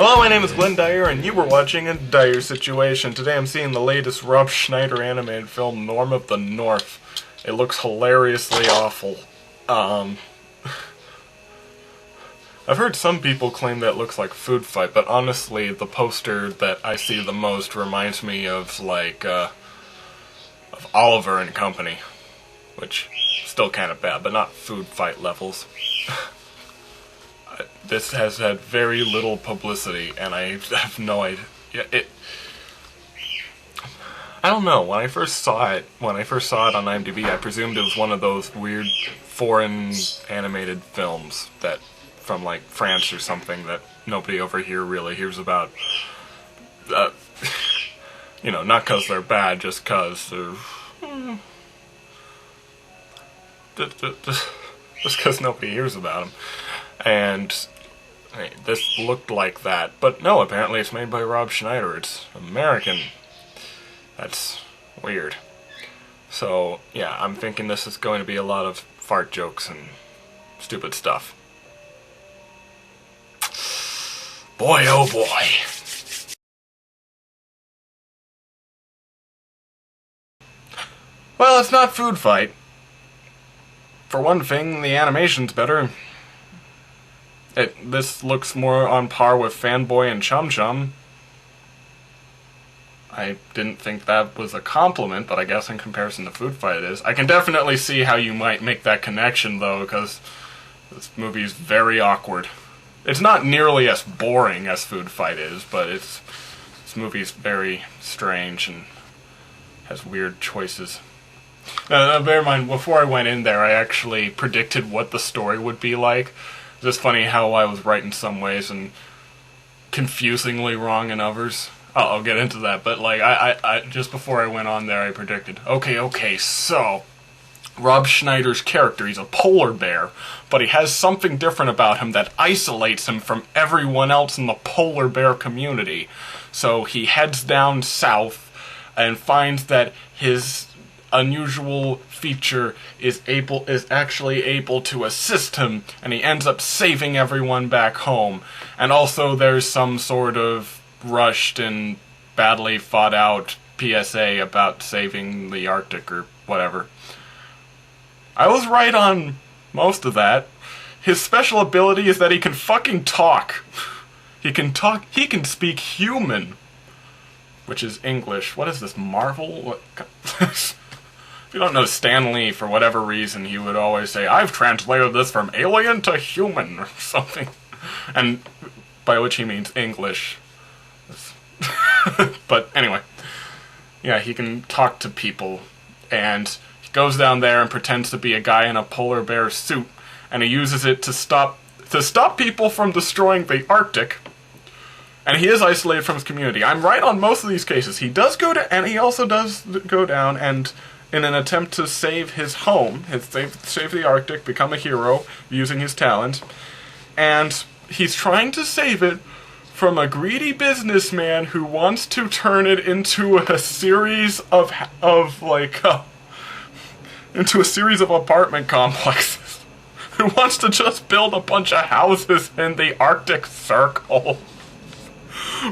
Hello, my name is Glenn Dyer, and you were watching a Dyer-Situation. Today I'm seeing the latest Rob Schneider animated film, Norm of the North. It looks hilariously awful. I've heard some people claim that it looks like Food Fight, but honestly, the poster that I see the most reminds me of, of Oliver and Company. Which, still kind of bad, but not Food Fight levels. This has had very little publicity, and I have no idea. I don't know. When I first saw it on IMDb, I presumed it was one of those weird foreign animated films that from like France or something that nobody over here really hears about. You know, not because they're bad, just because they're just because nobody hears about them. And this looked like that, but no, apparently it's made by Rob Schneider. It's American. That's weird. So, yeah, I'm thinking this is going to be a lot of fart jokes and stupid stuff. Boy, oh boy. Well, it's not Food Fight. For one thing, the animation's better. This looks more on par with Fanboy and Chum Chum. I didn't think that was a compliment, but I guess in comparison to Food Fight it is. I can definitely see how you might make that connection, though, because this movie is very awkward. It's not nearly as boring as Food Fight is, but this movie's very strange and has weird choices. Bear in mind, before I went in there, I actually predicted what the story would be like. It's just funny how I was right in some ways and confusingly wrong in others. I'll get into that, but like, I just before I went on there, I predicted, okay, so, Rob Schneider's character, he's a polar bear, but he has something different about him that isolates him from everyone else in the polar bear community. So he heads down south and finds that his unusual feature is actually able to assist him, and he ends up saving everyone back home. And also there's some sort of rushed and badly fought out PSA about saving the Arctic or whatever. I was right on most of that. His special ability is that he can fucking talk. He can speak human, which is English. What is this, Marvel? What? If you don't know Stan Lee, for whatever reason, he would always say, I've translated this from alien to human, or something. And by which he means English. But anyway. Yeah, he can talk to people. And he goes down there and pretends to be a guy in a polar bear suit. And he uses it to stop people from destroying the Arctic. And he is isolated from his community. I'm right on most of these cases. He also does go down and, in an attempt to save his home, save the Arctic, become a hero, using his talent, and he's trying to save it from a greedy businessman who wants to turn it into a series of apartment complexes, who wants to just build a bunch of houses in the Arctic Circle.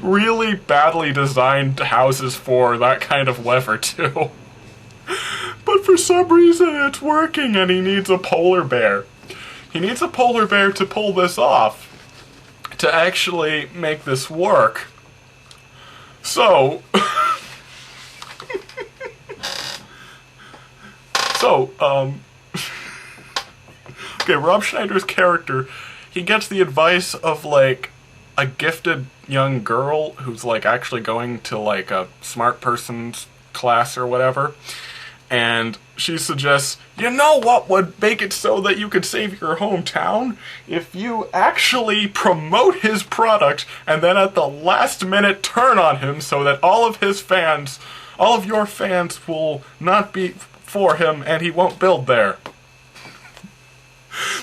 Really badly designed houses for that kind of weather, too. But for some reason it's working, and he needs a polar bear. He needs a polar bear to pull this off, to actually make this work. So, okay, Rob Schneider's character, he gets the advice of, like, a gifted young girl who's, like, actually going to, like, a smart person's class or whatever. And she suggests, you know what would make it so that you could save your hometown? If you actually promote his product and then at the last minute turn on him so that all of your fans will not be for him and he won't build there.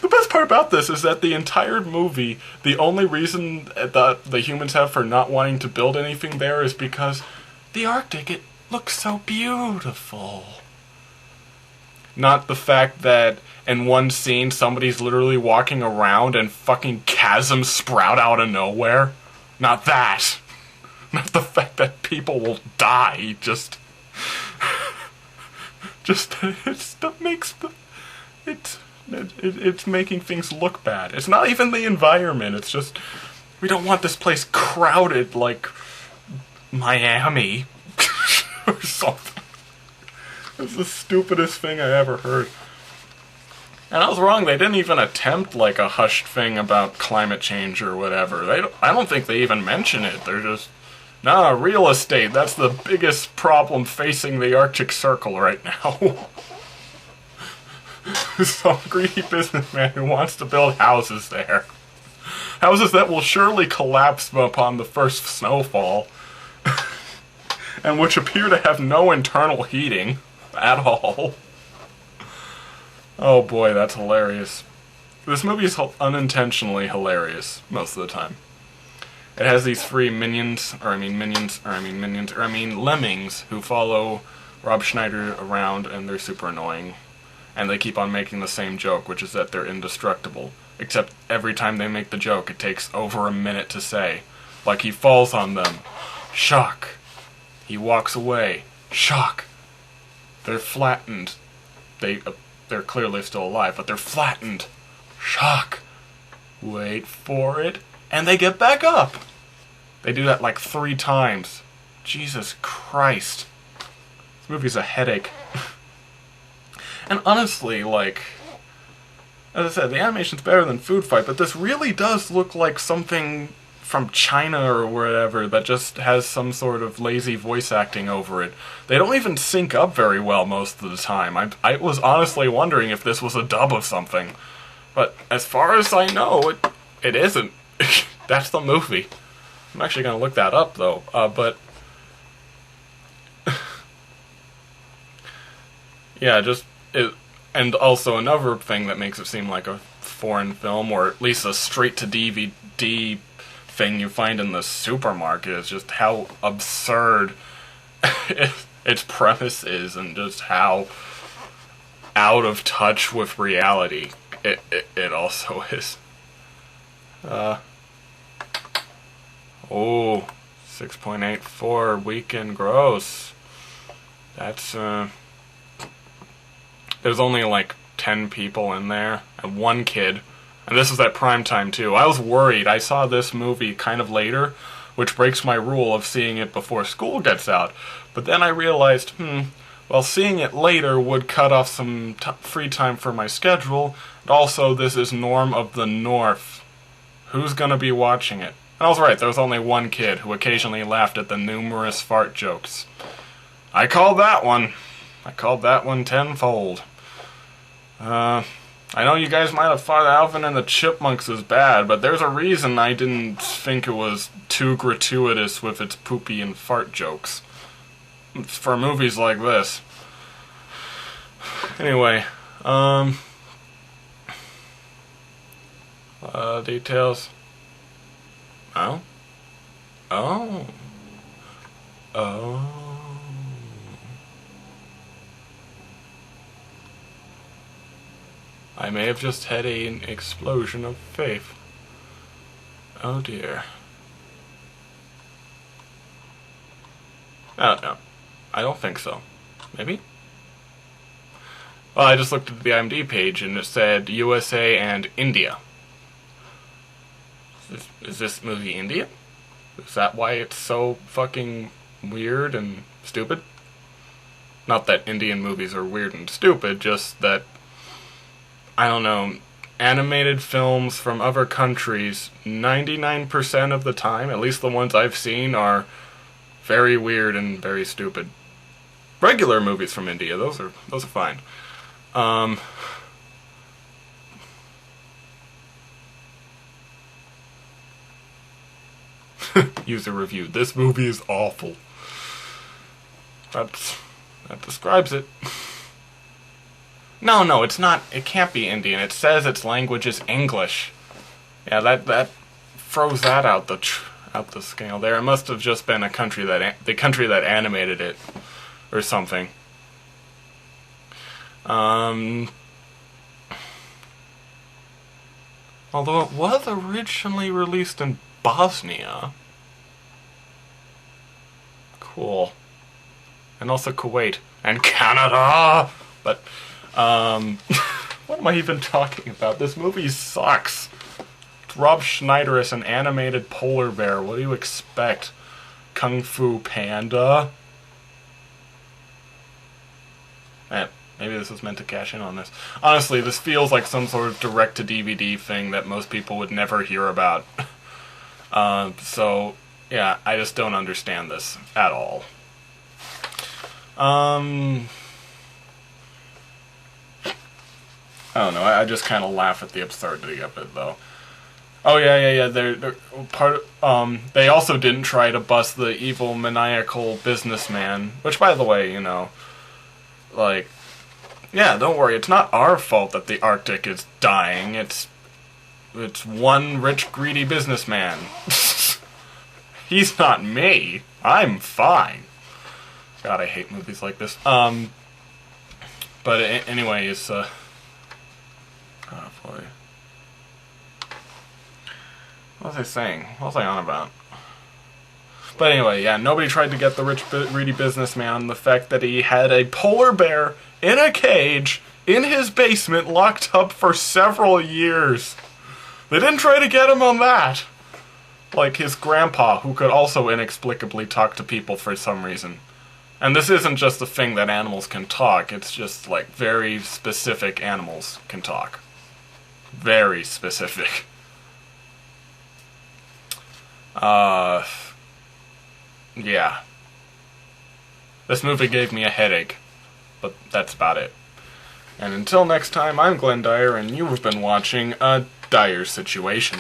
The best part about this is that the entire movie, the only reason that the humans have for not wanting to build anything there is because the Arctic, it looks so beautiful. Not the fact that in one scene somebody's literally walking around and fucking chasms sprout out of nowhere. Not that. Not the fact that people will die. Just that makes the it's making things look bad. It's not even the environment. It's just we don't want this place crowded like Miami or something. It's the stupidest thing I ever heard. And I was wrong. They didn't even attempt like a hushed thing about climate change or whatever. I don't think they even mention it. They're just, nah, real estate. That's the biggest problem facing the Arctic Circle right now. Some greedy businessman who wants to build houses there. Houses that will surely collapse upon the first snowfall. And which appear to have no internal heating at all. Oh boy, that's hilarious. This movie is unintentionally hilarious most of the time. It has these three lemmings who follow Rob Schneider around, and they're super annoying. And they keep on making the same joke, which is that they're indestructible. Except every time they make the joke, it takes over a minute to say. Like he falls on them. Shock. He walks away. Shock. They're flattened. They're clearly still alive, but they're flattened. Shock. Wait for it. And they get back up. They do that like 3 times. Jesus Christ. This movie's a headache. And honestly, like, as I said, the animation's better than Food Fight, but this really does look like something from China or wherever that just has some sort of lazy voice acting over it. They don't even sync up very well most of the time. I was honestly wondering if this was a dub of something. But as far as I know, it isn't. That's the movie. I'm actually going to look that up, though. Yeah, and also another thing that makes it seem like a foreign film, or at least a straight-to-DVD thing you find in the supermarket, is just how absurd its premise is, and just how out of touch with reality it also is. 6.84 weekend gross. That's there's only like 10 people in there, and 1 kid. And this is at prime time too. I was worried. I saw this movie kind of later, which breaks my rule of seeing it before school gets out. But then I realized, well, seeing it later would cut off some free time for my schedule. And also, this is Norm of the North. Who's gonna be watching it? And I was right, there was only 1 kid who occasionally laughed at the numerous fart jokes. I called that one. I called that one tenfold. I know you guys might have thought Alvin and the Chipmunks is bad, but there's a reason I didn't think it was too gratuitous with its poopy and fart jokes. It's for movies like this. Anyway, details. Oh. I may have just had an explosion of faith. Oh dear. No. I don't think so. Maybe? Well, I just looked at the IMDb page and it said USA and India. Is this movie India? Is that why it's so fucking weird and stupid? Not that Indian movies are weird and stupid, just that, I don't know, animated films from other countries, 99% of the time, at least the ones I've seen, are very weird and very stupid. Regular movies from India, those are fine. User review. This movie is awful. That describes it. No, it's not. It can't be Indian. It says its language is English. Yeah, that throws that out the scale there. It must have just been the country that animated it, or something. Although it was originally released in Bosnia. Cool. And also Kuwait. And Canada! But, what am I even talking about? This movie sucks. It's Rob Schneider as an animated polar bear. What do you expect? Kung Fu Panda? Maybe this was meant to cash in on this. Honestly, this feels like some sort of direct-to-DVD thing that most people would never hear about. So, yeah, I just don't understand this at all. I don't know, I just kind of laugh at the absurdity of it, though. Oh, yeah, they're they also didn't try to bust the evil, maniacal businessman, which, by the way, you know, like, yeah, don't worry, it's not our fault that the Arctic is dying, it's one rich, greedy businessman. He's not me. I'm fine. God, I hate movies like this. But anyways, oh boy. What was I saying? What was I on about? But anyway, yeah, nobody tried to get the rich, greedy businessman. The fact that he had a polar bear in a cage in his basement locked up for several years. They didn't try to get him on that. Like his grandpa, who could also inexplicably talk to people for some reason. And this isn't just a thing that animals can talk, it's just like very specific animals can talk. Very specific. Yeah. This movie gave me a headache, but that's about it. And until next time, I'm Glenn Dyer, and you've been watching A Dyer-Situation.